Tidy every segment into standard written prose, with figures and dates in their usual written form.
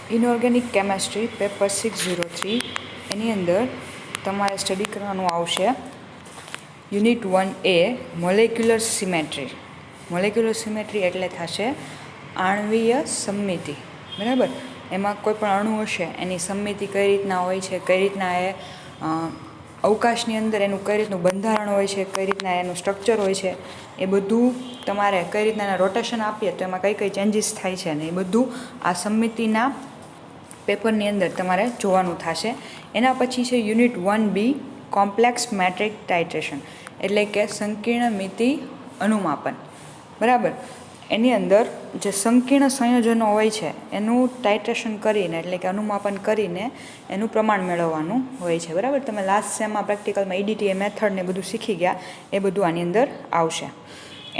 Inorganic chemistry paper 603 એની અંદર તમારે સ્ટડી કરવાનું આવશે unit 1A molecular symmetry. Molecular symmetry એટલે થશે આણ્વીય સમમિતિ. બરાબર, એમાં કોઈ પણ અણુ હશે એની સમમિતિ કઈ રીતના હોય છે, કઈ રીતના એ અવકાશની અંદર એનું કઈ રીતનું બંધારણ હોય છે, કઈ રીતના એનું સ્ટ્રક્ચર હોય છે, એ બધું તમારે કઈ રીતના એના રોટેશન આપીએ તો એમાં કઈ કઈ ચેન્જીસ થાય છે ને એ બધું આ સમમિતિના પેપરની અંદર તમારે જોવાનું થશે. એના પછી છે unit 1B complex metric titration એટલે કે સંકીર્ણ મિતિ અનુમાપન. બરાબર, એની અંદર જે સંકીર્ણ સંયોજનો હોય છે એનું ટાઇટ્રેશન કરીને એટલે કે અનુમાપન કરીને એનું પ્રમાણ મેળવવાનું હોય છે. બરાબર, તમે લાસ્ટ સેમમાં પ્રેક્ટિકલમાં EDTA મેથડ ને બધું શીખી ગયા, એ બધું આની અંદર આવશે.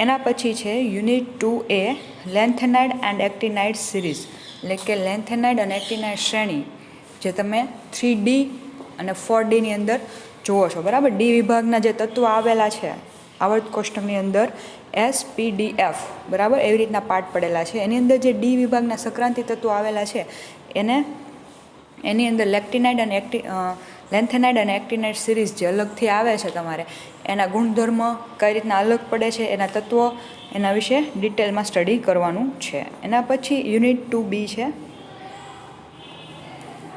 એના પછી છે યુનિટ 2A લેન્થેનાઇડ એન્ડ એક્ટિનાઇડ સિરીઝ એટલે કે લેન્થેનાઇડ અને એક્ટિનાઇડ શ્રેણી જે તમે 3D અને 4Dની અંદર જુઓ છો. બરાબર, ડી વિભાગના જે તત્વો આવેલા છે આવર્ત કોષ્ટકની અંદર SPDF, બરાબર, એવી રીતના પાર્ટ પડેલા છે. એની અંદર જે ડી વિભાગના સંક્રાંતિ તત્વો આવેલા છે એની અંદર લેક્ટિનાઇડ અને લેન્થેનાઇડ અને એક્ટિનાઇડ સિરીઝ જે અલગથી આવે છે તમારે એના ગુણધર્મ કઈ રીતના અલગ પડે છે, એના તત્વો, એના વિશે ડિટેલમાં સ્ટડી કરવાનું છે. એના પછી યુનિટ 2B છે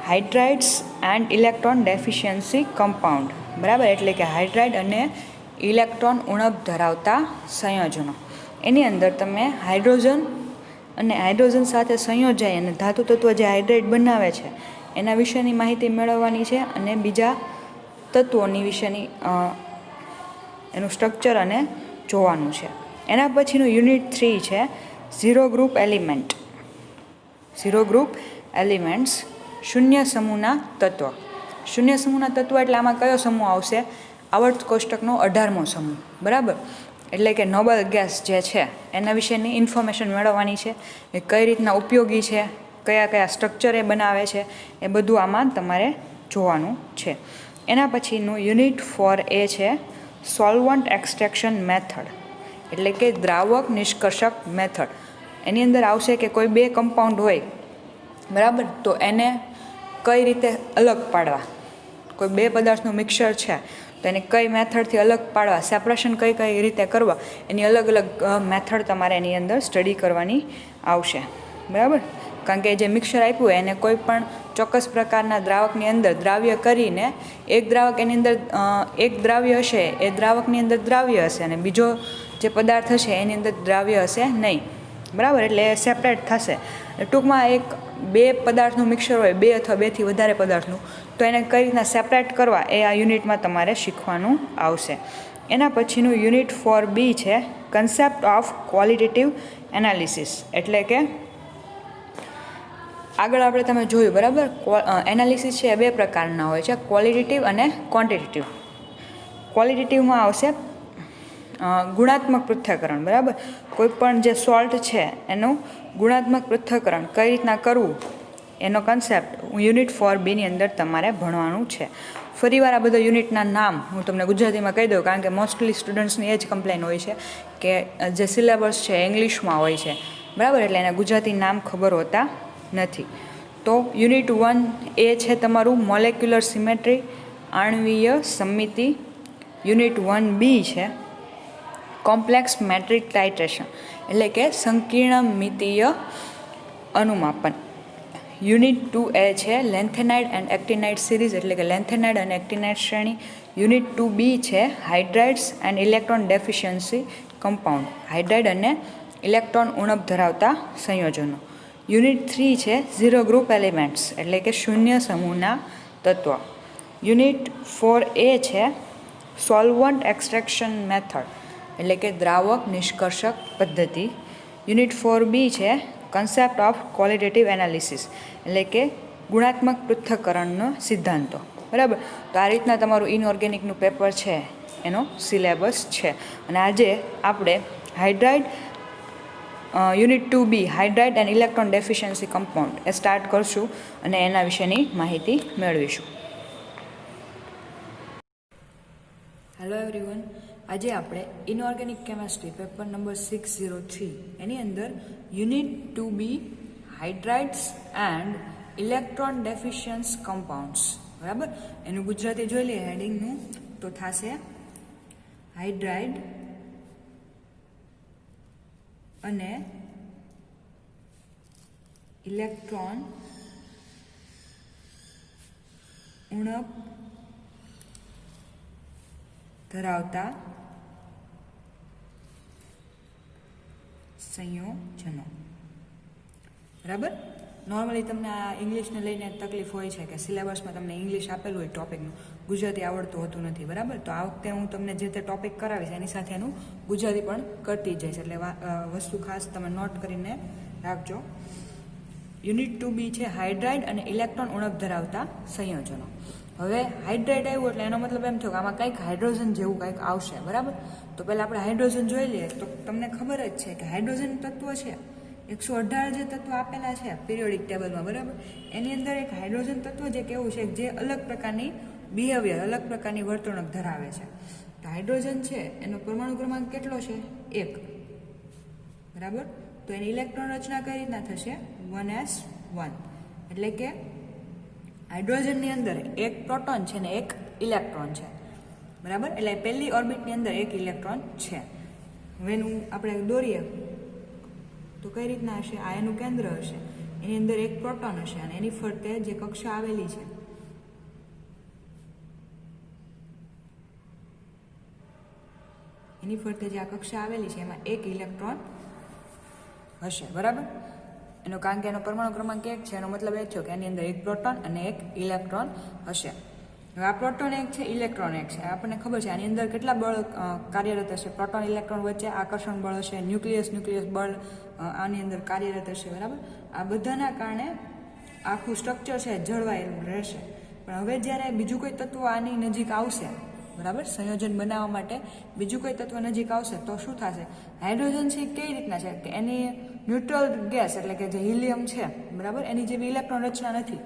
hydrides and electron deficiency compound. બરાબર, એટલે કે હાઇડ્રાઇડ અને ઇલેક્ટ્રોન ઉણપ ધરાવતા સંયોજનો. એની અંદર તમે હાઇડ્રોજન અને હાઇડ્રોજન સાથે સંયોજાય અને ધાતુ તત્વ જે હાઇડ્રાઇડ બનાવે છે એના વિશેની માહિતી મેળવવાની છે અને બીજા તત્વોની વિશેની એનું સ્ટ્રક્ચર અને જોવાનું છે. એના પછીનું યુનિટ 3 છે zero group element. Zero group elements શૂન્ય સમૂહના તત્વ. શૂન્ય સમૂહના તત્વ એટલે આમાં કયો સમૂહ આવશે? આવર્ત કોષ્ટકનો 18મો સમૂહ. બરાબર, એટલે કે નોબલ ગેસ જે છે એના વિશેની ઇન્ફોર્મેશન મેળવવાની છે, એ કઈ રીતના ઉપયોગી છે, કયા કયા સ્ટ્રક્ચર એ બનાવે છે, એ બધું આમાં તમારે જોવાનું છે. એના પછીનું યુનિટ 4A છે સોલ્વન્ટ એક્સટ્રેક્શન મેથડ એટલે કે દ્રાવક નિષ્કર્ષક મેથડ. એની અંદર આવશે કે કોઈ બે કમ્પાઉન્ડ હોય, બરાબર, તો એને કઈ રીતે અલગ પાડવા. કોઈ બે પદાર્થનું મિક્સર છે તો એને કઈ મેથડથી અલગ પાડવા, સેપરેશન કઈ કઈ રીતે કરવા, એની અલગ અલગ મેથડ તમારે એની અંદર સ્ટડી કરવાની આવશે. બરાબર, કારણ કે જે મિક્સર આપ્યું હોય એને કોઈ પણ ચોક્કસ પ્રકારના દ્રાવકની અંદર દ્રાવ્ય કરીને એક દ્રાવક એની અંદર એક દ્રાવ્ય હશે એ દ્રાવકની અંદર દ્રાવ્ય હશે અને બીજો જે પદાર્થ હશે એની અંદર દ્રાવ્ય હશે નહીં. બરાબર, એટલે એ સેપરેટ થશે. ટૂંકમાં એક બે પદાર્થનું મિક્સર હોય, બે અથવા બેથી વધારે પદાર્થનું, તો એને કઈ રીતના સેપરેટ કરવા એ આ યુનિટમાં તમારે શીખવાનું આવશે. એના પછીનું યુનિટ 4B છે કન્સેપ્ટ ઓફ ક્વોલિટેટિવ એનાલિસિસ એટલે કે આગળ આપણે તમે જોયું, બરાબર, એનાલિસિસ છે એ બે પ્રકારના હોય છે, ક્વોલિટેટિવ અને ક્વોન્ટિટેટિવ. ક્વોલિટેટિવમાં આવશે ગુણાત્મક પૃથ્થકરણ. બરાબર, કોઈ પણ જે સોલ્ટ છે એનું ગુણાત્મક પૃથ્થકરણ કઈ રીતના કરવું એનો કન્સેપ્ટ યુનિટ 4Bની અંદર તમારે ભણવાનું છે. ફરીવાર આ બધા યુનિટના નામ હું તમને ગુજરાતીમાં કહી દઉં, કારણ કે મોસ્ટલી સ્ટુડન્ટ્સની એ જ કમ્પ્લેન હોય છે કે જે સિલેબસ છે ઇંગ્લિશમાં હોય છે. બરાબર, એટલે એના ગુજરાતી નામ ખબર હોતા નથી. તો યુનિટ 1A છે તમારું મોલેક્યુલર સિમેટ્રી, આણ્વીય સમમિતિ. યુનિટ 1B છે કોમ્પ્લેક્સ મેટ્રિક ટાઇટ્રેશન એટલે કે સંકીર્ણ મિતીય અનુમાપન. યુનિટ 2A છે લેન્થેનાઇડ એન્ડ એક્ટિનાઇડ સિરીઝ એટલે કે લેન્થેનાઇડ અને એક્ટિનાઇડ શ્રેણી. યુનિટ 2B છે hydrides and electron deficiency compound, hydride અને ઇલેક્ટ્રોન ઉણપ ધરાવતા સંયોજનો. યુનિટ 3 છે ઝીરો ગ્રુપ એલિમેન્ટ્સ એટલે કે શૂન્ય સમૂહના તત્વ. યુનિટ 4A છે સોલ્વન્ટ એક્સટ્રેક્શન મેથડ એટલે કે દ્રાવક નિષ્કર્ષક પદ્ધતિ. યુનિટ 4B છે કન્સેપ્ટ ઓફ ક્વોલિટેટિવ એનાલિસિસ એટલે કે ગુણાત્મક પૃથ્થકરણનો સિદ્ધાંતો. બરાબર, તો આ રીતના તમારું ઇનઓર્ગેનિકનું પેપર છે એનો સિલેબસ છે. અને આજે આપણે hydride unit 2B hydride and electron deficiency compound A start કરશું અને એના વિશેની માહિતી મેળવીશું. હેલો એવરીવન, આજે આપણે ઇનઓર્ગેનિક કેમેસ્ટ્રી પેપર નંબર 603 એની અંદર unit 2B hydrides and electron deficient compounds, બરાબર. એનું ગુજરાતી જોઈ લઈએ હેડિંગનું, તો થશે હાઇડ્રાઇડ અને ઇલેક્ટ્રોન ઉણપ ધરાવતા સંયોજનો, બરાબર. નોર્મલી તમને આ ઇંગ્લિશને લઈને તકલીફ હોય છે કે સિલેબસમાં તમને ઇંગ્લિશ આપેલું હોય ટોપિકનું, ગુજરાતી આવડતું હોતું નથી, બરાબર. તો આ વખતે હું તમને જે તે ટોપિક કરાવીશ એની સાથે એનું ગુજરાતી પણ કરતી જઈશ, એટલે વસ્તુ ખાસ તમે નોટ કરીને રાખજો. યુનિટ 2B છે હાઇડ્રાઇડ અને ઇલેક્ટ્રોન ઉણપ ધરાવતા સંયોજનો. હવે હાઇડ્રાઇડ આવ્યું એટલે એનો મતલબ એમ થયો કે આમાં કંઈક હાઇડ્રોજન જેવું કંઈક આવશે, બરાબર. તો પહેલાં આપણે હાઇડ્રોજન જોઈ લઈએ. તો તમને ખબર જ છે કે હાઇડ્રોજન તત્વ છે 118 જે તત્વો આપેલા છે પિરિયોડિક ટેબલમાં, બરાબર. એની અંદર એક હાઇડ્રોજન તત્વ જે કેવું છે જે અલગ પ્રકારની બિહેવિયર, અલગ પ્રકારની વર્તણૂક ધરાવે છે. તો હાઇડ્રોજન છે એનો પરમાણુ ક્રમાંક કેટલો છે? 1, બરાબર. તો એની ઇલેક્ટ્રોન રચના કઈ રીતના થશે? 1s1. એટલે કે હાઇડ્રોજનની અંદર એક પ્રોટોન છે ને એક ઇલેક્ટ્રોન છે, બરાબર. એટલે પહેલી ઓર્બિટની અંદર એક ઇલેક્ટ્રોન છે. હવે એનું આપણે દોરીએ તો કઈ રીતના હશે? આ એનું કેન્દ્ર હશે, એની અંદર એક પ્રોટોન હશે અને એની ફરતે જે કક્ષા આવેલી છે એની ફરતે જે આ કક્ષા આવેલી છે એમાં એક ઇલેક્ટ્રોન હશે, બરાબર. એનો કારણ કે એનો પરમાણુ ક્રમાંક 1 છે, એનો મતલબ એ થયો કે એની અંદર એક પ્રોટોન અને એક ઇલેક્ટ્રોન હશે. હવે આ પ્રોટોન 1 છે, ઇલેક્ટ્રોન 1 છે. આપણને ખબર છે આની અંદર કેટલા બળ કાર્યરત હશે? પ્રોટોન ઇલેક્ટ્રોન વચ્ચે આકર્ષણ બળ હશે, ન્યુક્લિયસ બળ આની અંદર કાર્યરત હશે, બરાબર. આ બધાના કારણે આખું સ્ટ્રક્ચર છે જળવાયેલું રહેશે. પણ હવે જ્યારે બીજું કોઈ તત્વ આની નજીક આવશે, બરાબર, સંયોજન બનાવવા માટે બીજું કોઈ તત્વ નજીક આવશે તો શું થશે? હાઇડ્રોજન છે કઈ રીતના છે કે એની ન્યુટ્રલ ગેસ એટલે કે જે હિલિયમ છે, બરાબર, એની જેવી ઇલેક્ટ્રોન રચના નથી,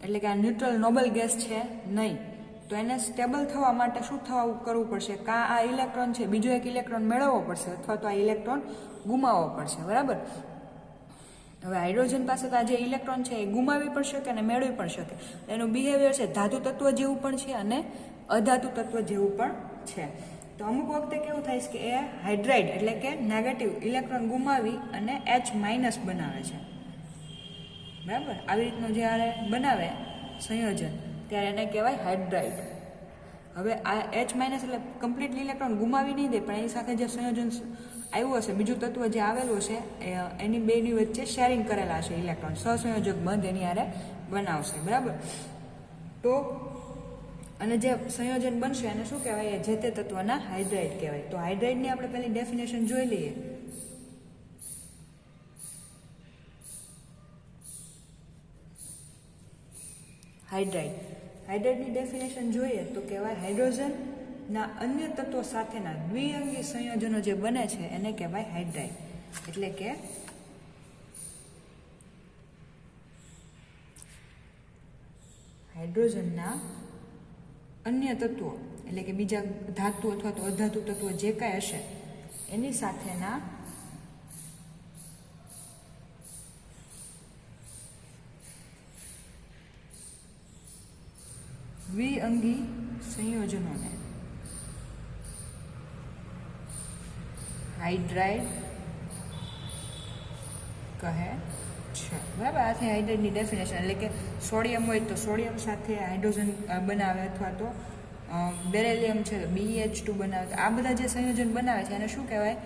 એટલે કે આ ન્યુટ્રલ નોબલ ગેસ છે નહીં. તો એને સ્ટેબલ થવા માટે શું કરવું પડશે? કાં આ ઇલેક્ટ્રોન છે બીજો એક ઇલેક્ટ્રોન મેળવવો પડશે અથવા તો આ ઇલેક્ટ્રોન ગુમાવવો પડશે, બરાબર. હવે હાઇડ્રોજન પાસે તો આ જે ઇલેક્ટ્રોન છે એ ગુમાવી પણ શકે અને મેળવી પણ શકે. એનું બિહેવિયર છે ધાતુ તત્વ જેવું પણ છે અને અધાતુ તત્વ જેવું પણ છે. તો અમુક વખતે કેવું થાય છે કે એ હાઇડ્રાઇડ એટલે કે નેગેટિવ ઇલેક્ટ્રોન ગુમાવી અને H- બનાવે છે, બરાબર. આવી રીતનું જ્યારે બનાવે સંયોજન ત્યારે એને કહેવાય હાઇડ્રાઇડ. હવે આ H- એટલે કમ્પ્લીટલી ઇલેક્ટ્રોન ગુમાવી નહીં દે, પણ એની સાથે જે સંયોજન આવ્યું હશે, બીજું તત્વ જે આવેલું હશે એની બેની વચ્ચે શેરિંગ કરેલા હશે ઇલેક્ટ્રોન, સહસંયોજક બંધ એની હારે બનાવશે, બરાબર. તો અને જે સંયોજન બનશે એને શું કહેવાય? જે તે તત્વના હાઇડ્રાઇડ કહેવાય. તો હાઇડ્રાઇડની આપણે પહેલી ડેફિનેશન જોઈ લઈએ. હાઇડ્રાઇડની ડેફિનેશન જોઈએ તો કહેવાય હાઇડ્રોજનના અન્ય તત્વો સાથેના દ્વિઅંગી સંયોજનો જે બને છે એને કહેવાય હાઇડ્રાઇડ. એટલે કે હાઇડ્રોજનના અન્ય તત્વો એટલે કે બીજા ધાતુ અથવા તો અધાતુ તત્વો જે કાંઈ હશે એની સાથેના દ્વિઅંગી સંયોજનોને હાઇડ્રાઇડ કહે છે, બરાબર. આ છે હાઇડ્રાઇડની ડેફિનેશન. એટલે કે સોડિયમ હોય તો સોડિયમ સાથે હાઇડ્રોજન બનાવે અથવા તો બેરેલિયમ છે તો BH2 બનાવે. આ બધા જે સંયોજન બનાવે છે એને શું કહેવાય?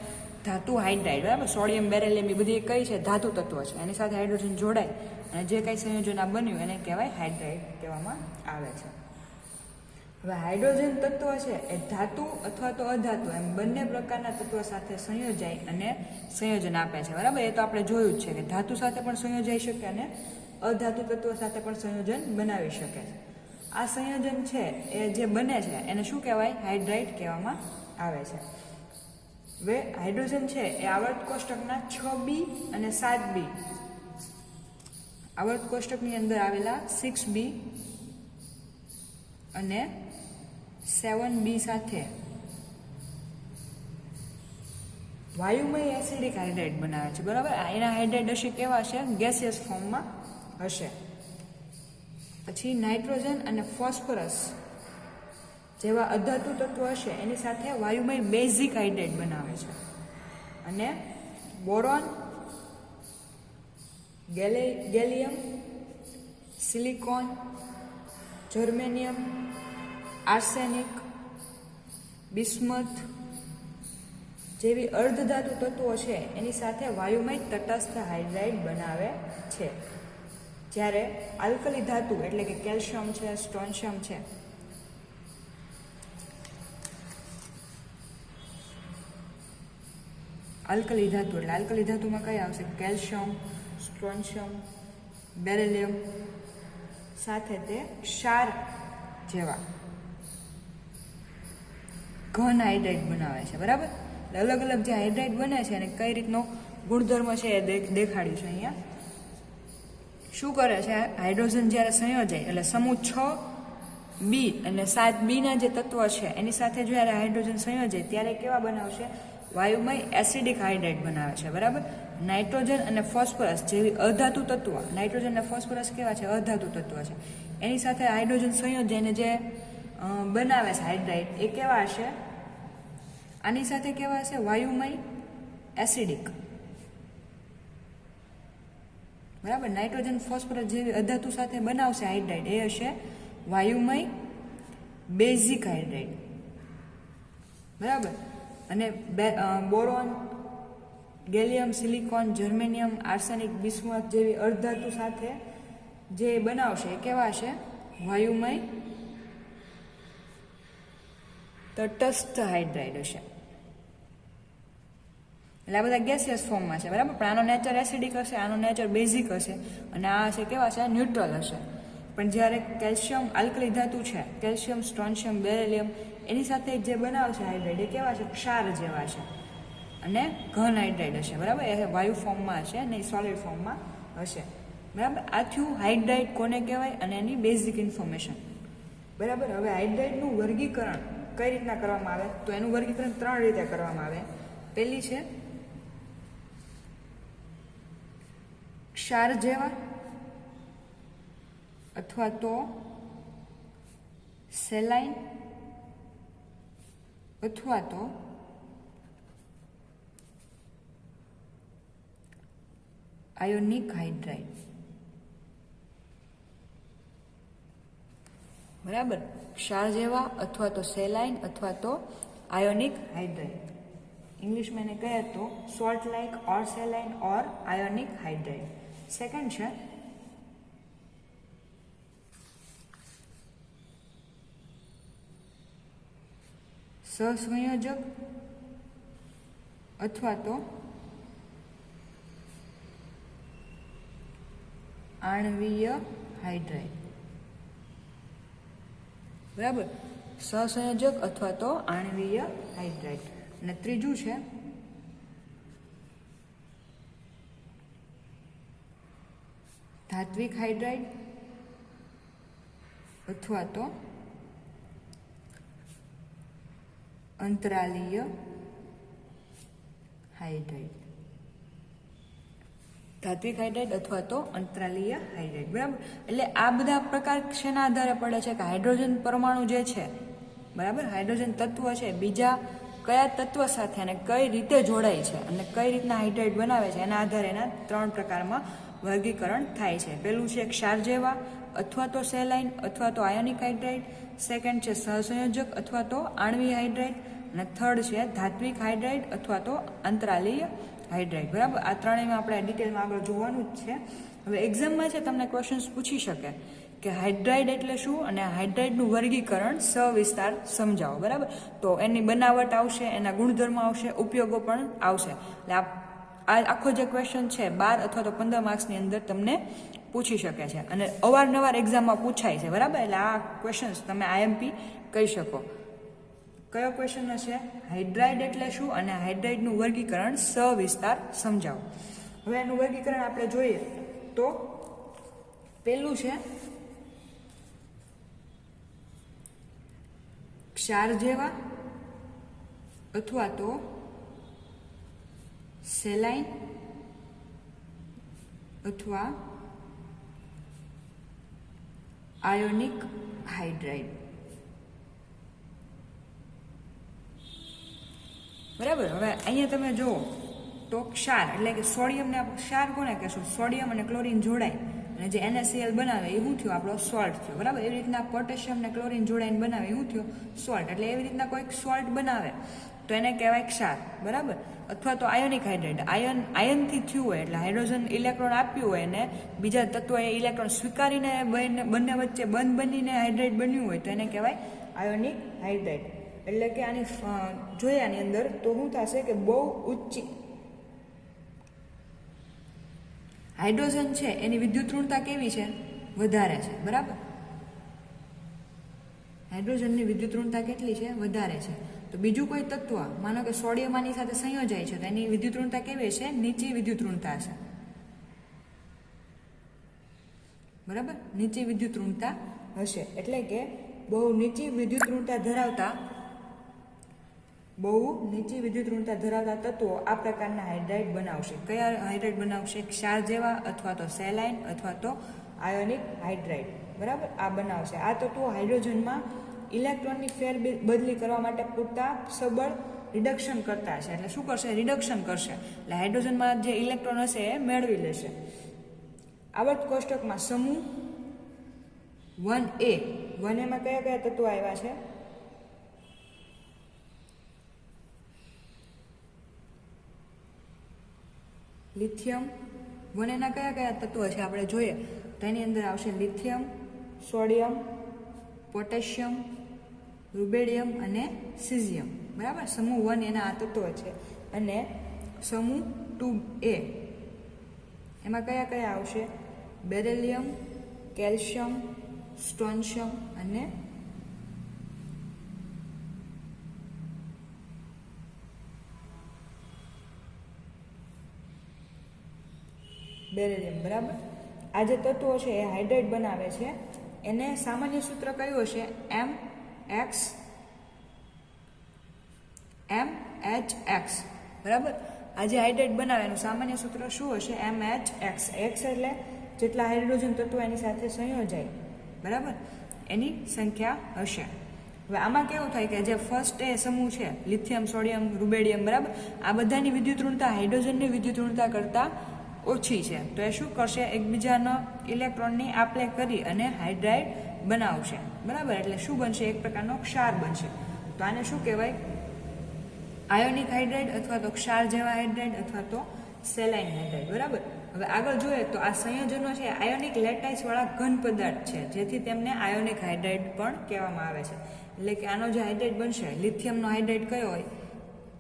ધાતુ હાઇડ્રાઇડ, બરાબર. સોડિયમ, બેરેલિયમ એ બધી કઈ છે? ધાતુ તત્વ છે. એની સાથે હાઇડ્રોજન જોડાય અને જે કંઈ સંયોજન આ બન્યું એને કહેવાય હાઇડ્રાઇડ કહેવામાં આવે છે. હવે હાઇડ્રોજન તત્વ છે એ ધાતુ અથવા તો અધાતુ એમ બંને પ્રકારના તત્વો સાથે સંયોજાય અને સંયોજન આપે છે, બરાબર. એ તો આપણે જોયું જ છે કે ધાતુ સાથે પણ સંયોજાઈ શકે અને અધાતુ તત્વો સાથે પણ સંયોજન બનાવી શકે છે. આ સંયોજન છે એ જે બને છે એને શું કહેવાય? હાઇડ્રાઇડ કહેવામાં આવે છે. હવે હાઇડ્રોજન છે એ આવર્ત કોષ્ટકના 6B અને 7B, આવર્ત કોષ્ટકની અંદર આવેલા 6B અને 7B સાથે વાયુમય એસિડિક હાઇડ્રાઇડ બનાવે છે, બરાબર. એના હાઇડ્રાઇડ હશે કેવા છે? ગેસિયસ ફોર્મમાં હશે. પછી નાઇટ્રોજન અને ફોસ્ફરસ જેવા અધાતુ તત્વો હશે એની સાથે વાયુમય બેઝિક હાઇડ્રેટ બનાવે છે. અને boron, gallium, silicon, germanium, arsenic, bismuth જેવી અર્ધધાતુ તત્વો છે એની સાથે વાયુમય તટસ્થ હાઇડ્રાઇડ બનાવે છે. જ્યારે આલ્કલી ધાતુ એટલે કે કેલ્શિયમ છે, સ્ટ્રોન્શિયમ છે, આલ્કલી ધાતુ એટલે આલ્કલી ધાતુમાં કઈ આવશે? કેલ્શિયમ, સ્ટ્રોન્શિયમ, બેરિલિયમ સાથે તે ક્ષાર જેવા ઘન હાઇડ્રાઇડ બનાવે છે. બરાબર, અલગ અલગ જે હાઇડ્રાઇડ બને છે અને કઈ રીતનો ગુણધર્મ છે એ દેખાડ્યું છે અહીંયા. શું કરે છે? હાઇડ્રોજન જ્યારે સંયોજાય એટલે સમૂહ 6B અને 7B ના જે તત્વો છે એની સાથે જ્યારે હાઇડ્રોજન સંયોજાય ત્યારે કેવા બનાવશે? વાયુમય એસિડિક હાઇડ્રાઇડ બનાવે છે. બરાબર, નાઇટ્રોજન અને ફોસ્ફરસ જેવી અધાતુ તત્વો, નાઇટ્રોજન અને ફોસ્ફરસ કેવા છે? અધાતુ તત્વ છે. એની સાથે હાઇડ્રોજન સંયોજાઈને જે બનાવે છે હાઇડ્રાઇડ એ કેવા હશે? આની સાથે કેવા હશે? વાયુમય એસિડિક. બરાબર, નાઇટ્રોજન ફોસ્ફરસ જેવી અધાતુ સાથે બનાવશે હાઇડ્રાઇડ એ હશે વાયુમય બેઝિક હાઇડ્રાઇડ. બરાબર, અને boron, gallium, silicon, germanium, arsenic, bismuth જેવી અર્ધધાતુ સાથે જે બનાવશે એ કેવા છે? વાયુમય તટસ્થ હાઇડ્રાઇડ હશે. એટલે આ બધા ગેસિયસ ફોર્મમાં છે. બરાબર, પણ આનો નેચર એસિડિક હશે, આનો નેચર બેઝિક હશે અને આ છે કેવા છે? ન્યુટ્રલ હશે. પણ જ્યારે કેલ્શિયમ આલ્કલી ધાતુ છે, કેલ્શિયમ, સ્ટ્રોન્શિયમ, બેરિલિયમ એની સાથે જે બનાવશે હાઇડ્રાઇડ એ કેવા છે? ક્ષાર જેવા છે અને ઘન હાઇડ્રાઇડ હશે. બરાબર, એ વાયુ ફોર્મમાં હશે નહીં સોલિડ ફોર્મમાં હશે. બરાબર, આ થયું હાઇડ્રાઇડ કોને કહેવાય અને એની બેઝિક ઇન્ફોર્મેશન. બરાબર, હવે હાઇડ્રાઇડનું વર્ગીકરણ કઈ રીતના કરવામાં આવે? તો એનું વર્ગીકરણ 3 રીતે કરવામાં આવે. પહેલી છે ક્ષાર જેવા અથવા તો સેલાઇન અથવા તો આયોનિક હાઇડ્રાઇડ. બરાબર, ક્ષાર જેવા અથવા તો સેલાઇન અથવા તો આયોનિક હાઇડ્રાઇડ. ઇંગ્લિશમાં એને કહે તો સોલ્ટ લાઇક ઓર સેલાઇન ઓર આયોનિક હાઇડ્રાઇડ. સેકન્ડ છે સહસંયોજક અથવા તો આણ્વીય હાઇડ્રાઇડ. બરાબર, સહસંયોજક અથવા તો આણ્વીય હાઇડ્રાઇડ. અને ત્રીજું છે ધાત્વિક હાઇડ્રાઇડ અથવા તો અંતરાલીય હાઇડ્રાઇડ. ધાત્વિક હાઇડ્રાઇડ અથવા તો અંતરાલીય હાઇડ્રાઇડ. બરાબર, એટલે આ બધા પ્રકાર શેના આધારે પડે છે? કે હાઇડ્રોજન પરમાણુ જે છે, બરાબર, હાઇડ્રોજન તત્વ છે બીજા કયા તત્વ સાથે અને કઈ રીતે જોડાય છે અને કઈ રીતના હાઇડ્રાઇડ બનાવે છે એના આધારે એના 3 પ્રકારમાં વર્ગીકરણ થાય છે. પહેલું છે ક્ષાર જેવા અથવા તો સેલાઇન અથવા તો આયોનિક હાઇડ્રાઇડ. સેકન્ડ છે સહસંયોજક અથવા તો આણ્વીય હાઇડ્રાઇડ. અને થર્ડ છે ધાત્વિક હાઇડ્રાઇડ અથવા તો અંતરાલીય હાઇડ્રાઇડ. બરાબર, આ ત્રણેયમાં આપણે ડિટેલમાં આગળ જોવાનું જ છે. હવે એક્ઝામમાં છે તમને ક્વેશ્ચન્સ પૂછી શકે કે હાઇડ્રાઇડ એટલે શું અને હાઇડ્રાઇડનું વર્ગીકરણ સવિસ્તાર સમજાવો. બરાબર, તો એની બનાવટ આવશે, એના ગુણધર્મ આવશે, ઉપયોગો પણ આવશે. એટલે આ આખો જે ક્વેશ્ચન છે 12 અથવા તો 15 માર્ક્સની અંદર તમને પૂછી શકે છે અને અવારનવાર એક્ઝામમાં પૂછાય છે. બરાબર, એટલે આ ક્વેશ્ચન્સ તમે આઈએમપી કહી શકો. કયો ક્વેશ્ચન હશે? હાઇડ્રાઇડ એટલે શું અને હાઇડ્રાઇડનું વર્ગીકરણ સવિસ્તાર સમજાવો. હવે એનું વર્ગીકરણ આપણે જોઈએ તો પહેલું છે ક્ષાર જેવા અથવા તો સેલાઇન અથવા આયોનિક હાઇડ્રાઇડ. બરાબર. હવે અહીંયા તમે જુઓ તો ક્ષાર એટલે કે સોડિયમને ક્ષાર કોને કહેશું? સોડિયમ અને ક્લોરીન જોડાય અને જે NaCl બનાવે એ શું થયું? આપણો સોલ્ટ થયો. બરાબર. એવી રીતના પોટેશિયમ ને ક્લોરીન જોડાઈને બનાવે એ શું થયો? સોલ્ટ. એટલે એવી રીતના કોઈક સોલ્ટ બનાવે તો એને કહેવાય ક્ષાર. બરાબર. અથવા તો આયોનિક હાઇડ્રાઇડ. આયનથી થયું હોય એટલે હાઇડ્રોજન ઇલેક્ટ્રોન આપ્યું હોય અને બીજા તત્વોએ ઇલેક્ટ્રોન સ્વીકારીને બંને વચ્ચે બંધ બનીને હાઇડ્રાઇડ બન્યું હોય તો એને કહેવાય આયોનિક હાઇડ્રાઇડ. એટલે કે આની જોઈએ આની અંદર તો શું થશે કે બહુ ઊંચી હાઇડ્રોજન છે એની વિદ્યુત ઋણતા કેવી છે? વધારે છે. બરાબર. હાઇડ્રોજનની વિદ્યુત ઋણતા કેટલી છે? વધારે છે. તો બીજું કોઈ તત્વ માનો કે સોડિયમ આની સાથે સંયોજાય છે તો એની વિદ્યુત ઋણતા કેવી છે? નીચી વિદ્યુત ઋણતા છે. બરાબર. નીચી વિદ્યુત ઋણતા હશે. એટલે કે બહુ નીચી વિદ્યુત ઋણતા ધરાવતા તત્વો આ પ્રકારના હાઇડ્રાઇડ બનાવશે. કયા હાઇડ્રાઇડ બનાવશે? ક્ષાર જેવા અથવા તો સેલાઇન અથવા તો આયોનિક હાઇડ્રાઇડ. બરાબર. આ બનાવશે. આ તત્વો હાઇડ્રોજનમાં ઇલેક્ટ્રોનની ફેરબદલી કરવા માટે પૂરતા સબળ રિડક્શન કરતા હશે. એટલે શું કરશે? રિડક્શન કરશે. એટલે હાઇડ્રોજનમાં જે ઇલેક્ટ્રોન હશે એ મેળવી લેશે. આવર્ત કોષ્ટકમાં સમૂહ 1A 1Aમાં કયા કયા તત્વો આવ્યા છે? લિથિયમ. 1Aના કયા કયા તત્વો છે આપણે જોઈએ તો એની અંદર આવશે લિથિયમ, સોડિયમ, પોટેશિયમ, રૂબેડિયમ અને સીઝિયમ. બરાબર. સમૂહ 1Aના આ તત્વો છે. અને સમૂહ 2A એમાં કયા કયા આવશે? બેરિલિયમ, કેલ્શિયમ, સ્ટ્રોન્શિયમ અને બેરિલિયમ. બરાબર. આ જે તત્વો છે એ હાઇડ્રાઇડ બનાવે છે. એને સામાન્ય સૂત્ર કયું હશે? MHX. બરાબર. આ જે હાઇડ્રાઇડ બનાવે એનું સામાન્ય સૂત્ર શું હશે? MHX. X એટલે જેટલા હાઇડ્રોજન તત્વો એની સાથે સંયોજાય. બરાબર. એની સંખ્યા હશે. હવે આમાં કેવું થાય કે જે ફર્સ્ટ એ સમૂહ છે લિથિયમ, સોડિયમ, રૂબેડિયમ. બરાબર. આ બધાની વિદ્યુત ઋણતા હાઇડ્રોજનની વિદ્યુત ઋણતા કરતાં ઓછી છે. તો એ શું કરશે? એકબીજાનો ઇલેક્ટ્રોનની આપલે કરી અને હાઇડ્રાઇડ બનાવશે. બરાબર. એટલે શું બનશે? એક પ્રકારનો ક્ષાર બનશે. તો આને શું કહેવાય? આયોનિક હાઇડ્રાઇડ અથવા તો ક્ષાર જેવા હાઇડ્રાઇડ અથવા તો સેલાઇન હાઇડ્રાઇડ. બરાબર. હવે આગળ જોઈએ તો આ સંયોજનો છે આયોનિક લેટાઇસ વાળા ઘન પદાર્થ છે જેથી તેમને આયોનિક હાઇડ્રાઇડ પણ કહેવામાં આવે છે. એટલે કે આનો જે હાઇડ્રાઇડ બનશે લિથિયમનો હાઇડ્રાઇડ કયો હોય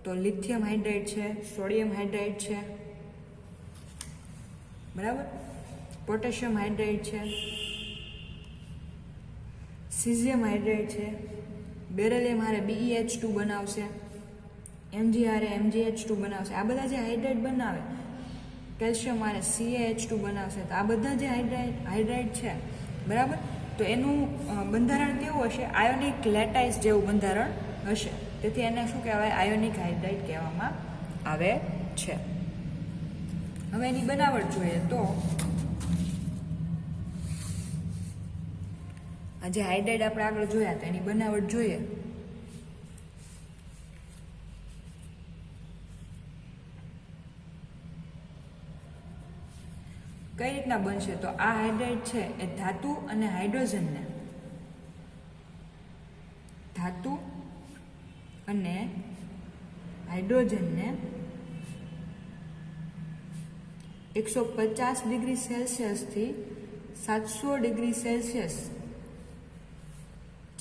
તો લિથિયમ હાઇડ્રાઇડ છે, સોડિયમ હાઇડ્રાઇડ છે. બરાબર. પોટેશિયમ હાઇડ્રાઇડ છે, સીઝિયમ હાઇડ્રાઇડ છે, બેરિલિયમ હારે BeH2 બનાવશે, Mg હારે MgH2 બનાવશે. આ બધા જે હાઇડ્રાઇડ બનાવે, કેલ્શિયમ હારે CaH2 બનાવશે. તો આ બધા જે હાઇડ્રાઇડ છે બરાબર તો એનું બંધારણ કેવું હશે? આયોનિક લેટાઇસ જેવું બંધારણ હશે. તેથી એને શું કહેવાય? આયોનિક હાઇડ્રાઇડ કહેવામાં આવે છે. હવે એની બનાવટ જોઈએ તો આ જે હાઇડ્રાઇડ આપણે આગળ જોયા તો એની બનાવટ જોઈએ કઈ રીતના બનશે તો આ હાઇડ્રાઇડ છે એ ધાતુ અને હાઇડ્રોજનને ધાતુ અને હાઇડ્રોજનને 150 ડિગ્રી સેલ્સિયસથી 700 ડિગ્રી સેલ્સિયસ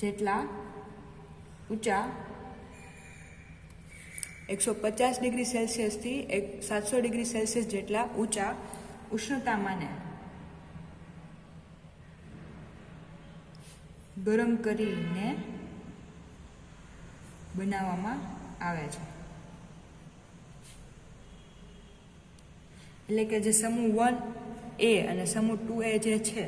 જેટલા ઊંચા 150 ડિગ્રી સેલ્સિયસથી 700 ડિગ્રી સેલ્સિયસ જેટલા ઊંચા ઉષ્ણતામાને ગરમ કરીને બનાવવામાં આવે છે. એટલે કે જે સમૂહ 1A અને સમૂહ 2A જે છે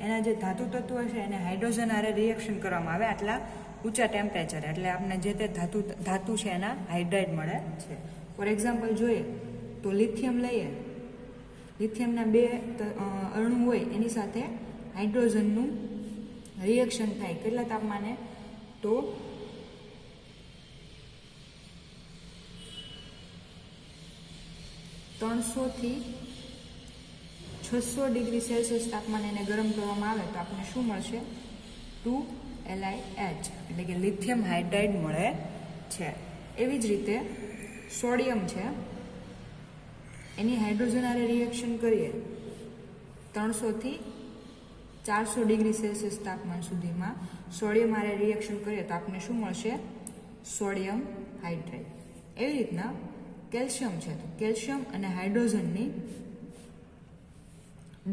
એના જે ધાતુ તત્વો છે એને હાઇડ્રોજન હારે રિએક્શન કરવામાં આવે આટલા ઊંચા ટેમ્પરેચર. એટલે આપણે જે તે ધાતુ છે એના હાઇડ્રાઇડ મળે છે. ફોર એક્ઝામ્પલ જોઈએ તો લિથિયમ લઈએ. લિથિયમના 2 અણુ હોય એની સાથે હાઇડ્રોજનનું રિએક્શન થાય કેટલા તાપમાને, તો 300 થી 600 ડિગ્રી સેલ્સિયસ તાપમાને એને ગરમ કરવામાં આવે તો આપણને શું મળશે? 2LiH એટલે કે લિથિયમ હાઇડ્રાઇડ મળે છે. એવી જ રીતે સોડિયમ છે, એની હાઇડ્રોજન હારે રિએક્શન કરીએ 300 થી 400 ડિગ્રી સેલ્સિયસ તાપમાન સુધીમાં સોડિયમ હારે રિએક્શન કરીએ તો આપણને શું મળશે? Sodium hydride. એવી રીતના કેલ્શિયમ છે, તો કેલ્શિયમ અને હાઇડ્રોજનની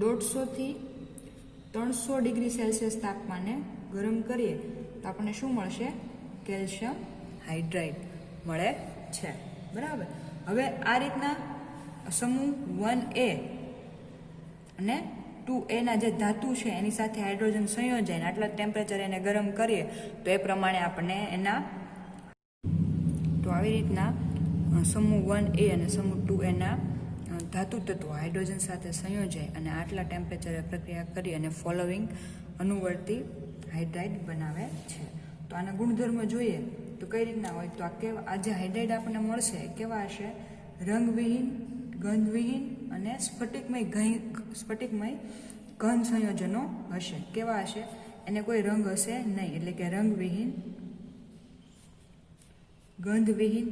150 થી 300 ડિગ્રી સેલ્સિયસ તાપમાને ગરમ કરીએ તો આપણને શું મળશે? કેલ્શિયમ હાઇડ્રાઇડ મળે છે. બરાબર. હવે આ રીતના સમૂહ 1A અને 2A ના જે ધાતુ છે એની સાથે હાઇડ્રોજન સંયોજાય ને આટલા ટેમ્પરેચર એને ગરમ કરીએ તો એ પ્રમાણે આપણને એના તો આવી રીતના સમૂહ 1A અને સમૂહ 2A ના ધાતુ તત્વો હાઇડ્રોજન સાથે સંયોજાય અને આટલા ટેમ્પરેચરે પ્રક્રિયા કરી અને ફોલોવિંગ અનુવર્તી હાઇડ્રાઇડ બનાવે છે. તો આના ગુણધર્મ જોઈએ તો કઈ રીતના હોય? તો આ જે હાઇડ્રાઇડ આપણને મળશે એ કેવા હશે? રંગવિહીન, ગંધવિહીન અને સ્ફટિકમય ઘન સંયોજનો હશે. કેવા હશે? એને કોઈ રંગ હશે નહીં, એટલે કે રંગવિહીન, ગંધવિહીન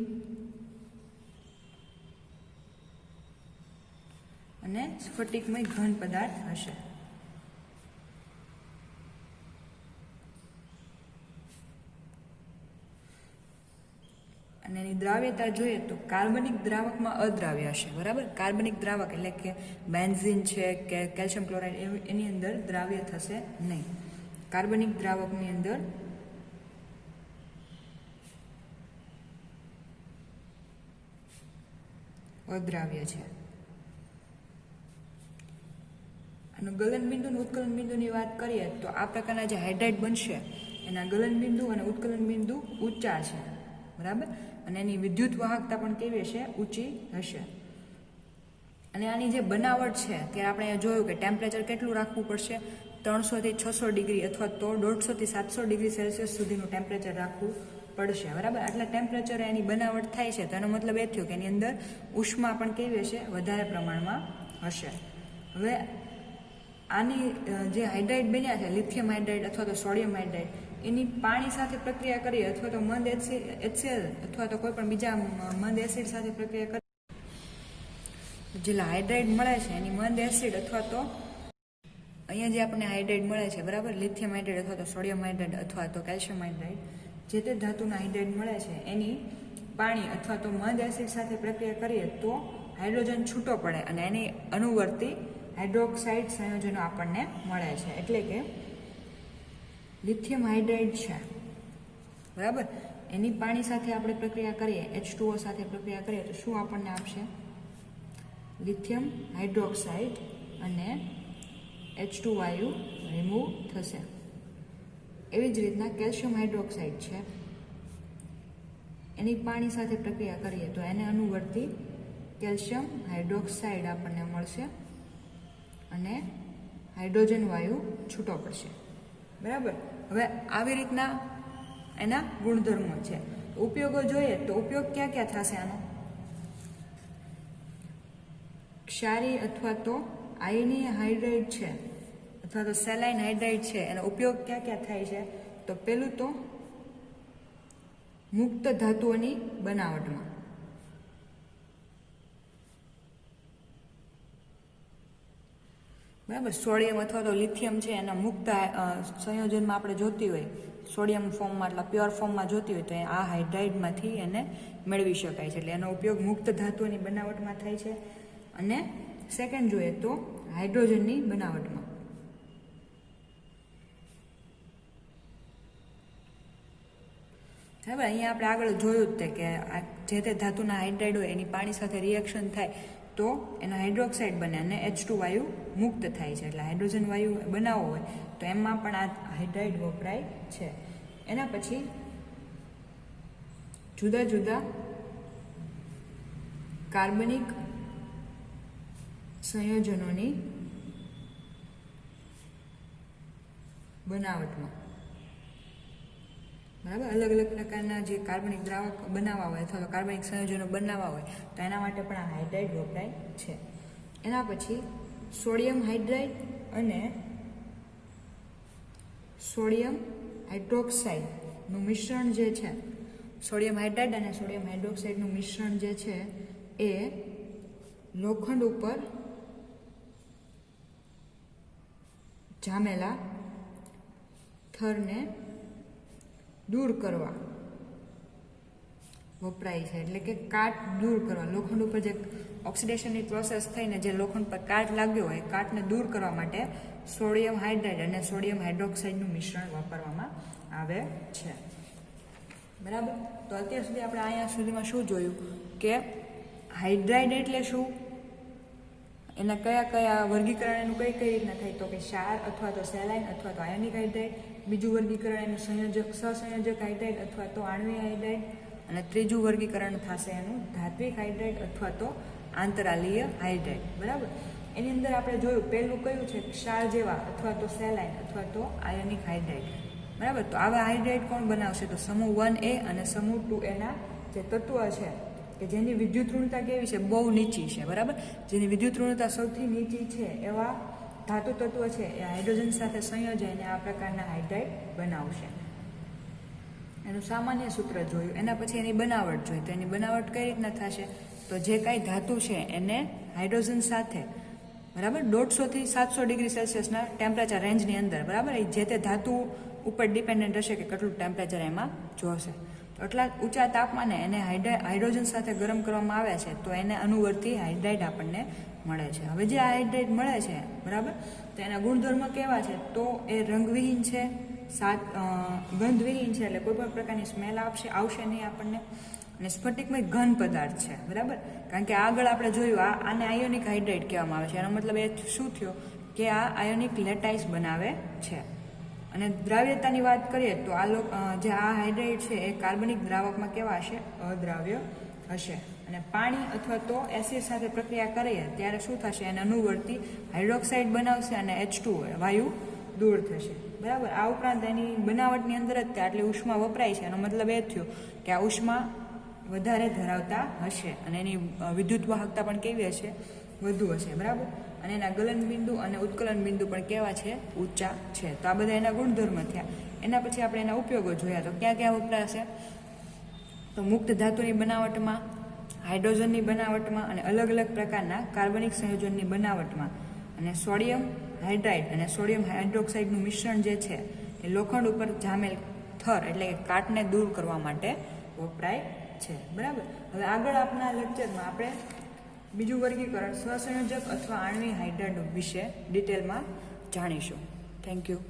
અને સ્ફટિકમય ઘન પદાર્થ હશે. અને એની દ્રાવ્યતા જોઈએ તો કાર્બનિક દ્રાવકમાં અદ્રાવ્ય હશે. બરાબર. કાર્બનિક દ્રાવક એટલે કે બેન્ઝીન છે કે કેલ્શિયમ ક્લોરાઇડ એની અંદર દ્રાવ્ય થશે નહીં. કાર્બનિક દ્રાવકની અંદર અદ્રાવ્ય છે. આનું ગલનબિંદુ અને ઉત્કલન બિંદુની વાત કરીએ તો આ પ્રકારના જે હાઇડ્રાઇડ બનશે એના ગલનબિંદુ અને ઉત્કલન બિંદુ ઊંચા છે. બરાબર. અને એની વિદ્યુત વાહકતા પણ કેવી હશે? ઊંચી હશે. અને આની જે બનાવટ છે ત્યારે આપણે અહીંયા જોયું કે ટેમ્પરેચર કેટલું રાખવું પડશે? 300 થી 600 ડિગ્રી અથવા તો 150 થી 700 ડિગ્રી સેલ્સિયસ સુધીનું ટેમ્પરેચર રાખવું પડશે. બરાબર. આટલા ટેમ્પરેચરે એની બનાવટ થાય છે તો એનો મતલબ એ થયો કે એની અંદર ઉષ્મા પણ કેવી હશે? વધારે પ્રમાણમાં હશે. હવે આની જે હાઇડ્રાઇડ બન્યા છે, લિથિયમ હાઇડ્રાઇડ અથવા તો સોડિયમ હાઇડ્રાઇડ, એની પાણી સાથે પ્રક્રિયા કરીએ અથવા તો મંદ HCl અથવા તો કોઈ પણ બીજા મંદ એસિડ સાથે પ્રક્રિયા કરીએ જે હાઇડ્રાઇડ મળે છે એની મંદ એસિડ અથવા તો અહીંયા જે આપણને હાઇડ્રાઇડ મળે છે, બરાબર, લિથિયમ હાઇડ્રાઇડ અથવા તો સોડિયમ હાઇડ્રાઇડ અથવા તો કેલ્શિયમ હાઇડ્રાઇડ, જે તે ધાતુના હાઇડ્રાઇડ મળે છે એની પાણી અથવા તો મંદ એસિડ સાથે પ્રક્રિયા કરીએ તો હાઇડ્રોજન છૂટો પડે અને એની અનુવર્તી હાઇડ્રોક્સાઇડ સંયોજનો આપણને મળે છે. એટલે કે લિથિયમ હાઇડ્રાઇડ છે, બરાબર, એની પાણી સાથે આપણે પ્રક્રિયા કરીએ, H2O સાથે પ્રક્રિયા કરીએ તો શું આપણને આપશે? લિથિયમ હાઇડ્રોક્સાઇડ અને H2 વાયુ રિમૂવ થશે. એવી જ રીતના કેલ્શિયમ હાઇડ્રોક્સાઇડ છે, એની પાણી સાથે પ્રક્રિયા કરીએ તો એને અનુવર્તી કેલ્શિયમ હાઇડ્રોક્સાઇડ આપણને મળશે અને હાઇડ્રોજન વાયુ છૂટો પડશે. બરાબર. હવે આવી રીતના એના ગુણધર્મો છે. ઉપયોગો જોઈએ તો ઉપયોગ ક્યાં ક્યાં થશે આનો? ક્ષારી અથવા તો આયનીય હાઇડ્રાઇડ છે અથવા તો સેલાઇન હાઇડ્રાઇડ છે, એનો ઉપયોગ ક્યાં ક્યાં થાય છે? તો પેલું તો મુક્ત ધાતુઓની બનાવટમાં, બરાબર, સોડિયમ અથવા તો લિથિયમ છે એના મુક્ત સંયોજનમાં આપણે જોતી હોય, સોડિયમ ફોર્મમાં એટલે પ્યોર ફોર્મમાં જોતી હોય તો આ હાઇડ્રાઇડમાંથી એને મેળવી શકાય છે. એટલે એનો ઉપયોગ મુક્ત ધાતુઓની બનાવટમાં થાય છે. અને સેકન્ડ જોઈએ તો હાઇડ્રોજનની બનાવટમાં. બરાબર. અહીંયા આપણે આગળ જોયું જ તે કે જે તે ધાતુના હાઇડ્રાઇડ હોય એની પાણી સાથે રિએક્શન થાય તો એનો હાઇડ્રોક્સાઇડ બને અને H2 વાયુ મુક્ત થાય છે. એટલે હાઇડ્રોજન વાયુ બનાવવો હોય તો એમાં પણ આ હાઇડ્રાઇડ વપરાય છે. એના પછી જુદા જુદા કાર્બનિક સંયોજનોની બનાવટમાં, બરાબર, અલગ અલગ પ્રકારના જે કાર્બનિક દ્રાવક બનાવવા હોય અથવા તો કાર્બનિક સંયોજનો બનાવવા હોય તો એના માટે પણ આ હાઇડ્રાઇડ વપરાય છે. એના પછી સોડિયમ હાઇડ્રાઇડ અને સોડિયમ હાઇડ્રોક્સાઇડનું મિશ્રણ જે છે, સોડિયમ હાઇડ્રાઇડ અને સોડિયમ હાઇડ્રોક્સાઇડનું મિશ્રણ જે છે એ લોખંડ ઉપર જામેલા થરને દૂર કરવા વપરાય છે. એટલે કે કાટ દૂર કરવા, લોખંડ ઉપર જે ઓક્સિડેશનની પ્રોસેસ થઈને જે લોખંડ પર કાટ લાગ્યો હોય, કાટને દૂર કરવા માટે સોડિયમ હાઇડ્રાઇડ અને સોડિયમ હાઇડ્રોક્સાઇડનું મિશ્રણ વાપરવામાં આવે છે. બરાબર. તો અત્યાર સુધી આપણે અહીંયા સુધીમાં શું જોયું કે હાઇડ્રાઇડ એટલે શું, એના કયા કયા વર્ગીકરણ એનું કઈ રીતના થાય, તો કે ક્ષાર અથવા તો સેલાઇન અથવા તો આયોનિક હાઇડ્રાઇડ. બીજું વર્ગીકરણ એનું સંયોજક સહસંયોજક હાઇડ્રાઇડ અથવા તો આણ્વિક હાઇડ્રાઇડ. અને ત્રીજું વર્ગીકરણ થશે એનું ધાત્વિક હાઇડ્રાઇડ અથવા તો આંતરાલીય હાઇડ્રાઇડ. બરાબર. એની અંદર આપણે જોયું પહેલું કયું છે, ક્ષાર જેવા અથવા તો સેલાઇન અથવા તો આયોનિક હાઇડ્રાઇડ. બરાબર. તો આવા હાઇડ્રાઇડ કોણ બનાવશે, તો સમૂહ 1A અને સમૂહ 2A જે તત્વ છે કે જેની વિદ્યુત ઋણતા કેવી છે, બહુ નીચી છે. બરાબર. જેની વિદ્યુત ઋણતા સૌથી નીચી છે એવા ધાતુ તત્વ છે એ હાઇડ્રોજન સાથે સંયોજાઈને આ પ્રકારના હાઇડ્રાઇડ બનાવશે. એનું સામાન્ય સૂત્ર જોયું. એના પછી એની બનાવટ જોઈ. તો એની બનાવટ કઈ રીતના થશે, તો જે કાંઈ ધાતુ છે એને હાઇડ્રોજન સાથે, બરાબર, 150 થી 700 ડિગ્રી સેલ્સિયસના ટેમ્પરેચર રેન્જની અંદર, બરાબર, એ જે તે ધાતુ ઉપર ડિપેન્ડન્ટ હશે કે કેટલું ટેમ્પરેચર એમાં જોશે. તો એટલા ઊંચા તાપમાને એને હાઇડ્રોજન સાથે ગરમ કરવામાં આવે છે તો એને અનુવર્તી હાઇડ્રાઇડ આપણને મળે છે. હવે જે આ હાઇડ્રાઇડ મળે છે, બરાબર, તો એના ગુણધર્મ કેવા છે, તો એ રંગવિહીન છે, ગંધવિહીન છે, એટલે કોઈ પણ પ્રકારની સ્મેલ આવશે નહીં આપણને, અને સ્ફટિકમય ઘન પદાર્થ છે. બરાબર. કારણ કે આગળ આપણે જોયું આને આયોનિક હાઇડ્રાઇડ કહેવામાં આવે છે. એનો મતલબ એ શું થયો કે આ આયોનિક લેટાઇસ બનાવે છે. અને દ્રાવ્યતાની વાત કરીએ તો જે આ હાઇડ્રાઇડ છે એ કાર્બનિક દ્રાવકમાં કેવા હશે, અદ્રાવ્ય હશે. અને પાણી અથવા તો એસિડ સાથે પ્રક્રિયા કરીએ ત્યારે શું થશે, એને અનુવર્તી હાઇડ્રોક્સાઇડ બનાવશે અને H2 વાયુ દૂર થશે. બરાબર. આ ઉપરાંત એની બનાવટની અંદર જ આટલી ઉષ્મા વપરાય છે. એનો મતલબ એ થયો કે આ ઉષ્મા વધારે ધરાવતા હશે અને એની વિદ્યુત વાહકતા પણ કેવી હશે, વધુ હશે. બરાબર. અને એના ગલન બિંદુ અને ઉત્કલન બિંદુ પણ કેવા છે, ઊંચા છે. તો આ બધા એના ગુણધર્મ થયા. એના પછી આપણે એના ઉપયોગો જોયા. તો ક્યાં ક્યાં વપરાશે, તો મુક્ત ધાતુની બનાવટમાં, હાઇડ્રોજનની બનાવટમાં અને અલગ અલગ પ્રકારના કાર્બનિક સંયોજનની બનાવટમાં. અને સોડિયમ હાઇડ્રાઇડ અને સોડિયમ હાઇડ્રોક્સાઇડનું મિશ્રણ જે છે એ લોખંડ ઉપર જામેલ થર એટલે કે કાટને દૂર કરવા માટે વપરાય છે. બરાબર. હવે આગળ આપણા લેક્ચરમાં આપણે બીજું વર્ગીકરણ સહસંયોજક અથવા આણ્વિક હાઇડ્રાઇડ વિશે ડિટેલમાં જાણીશું. Thank you.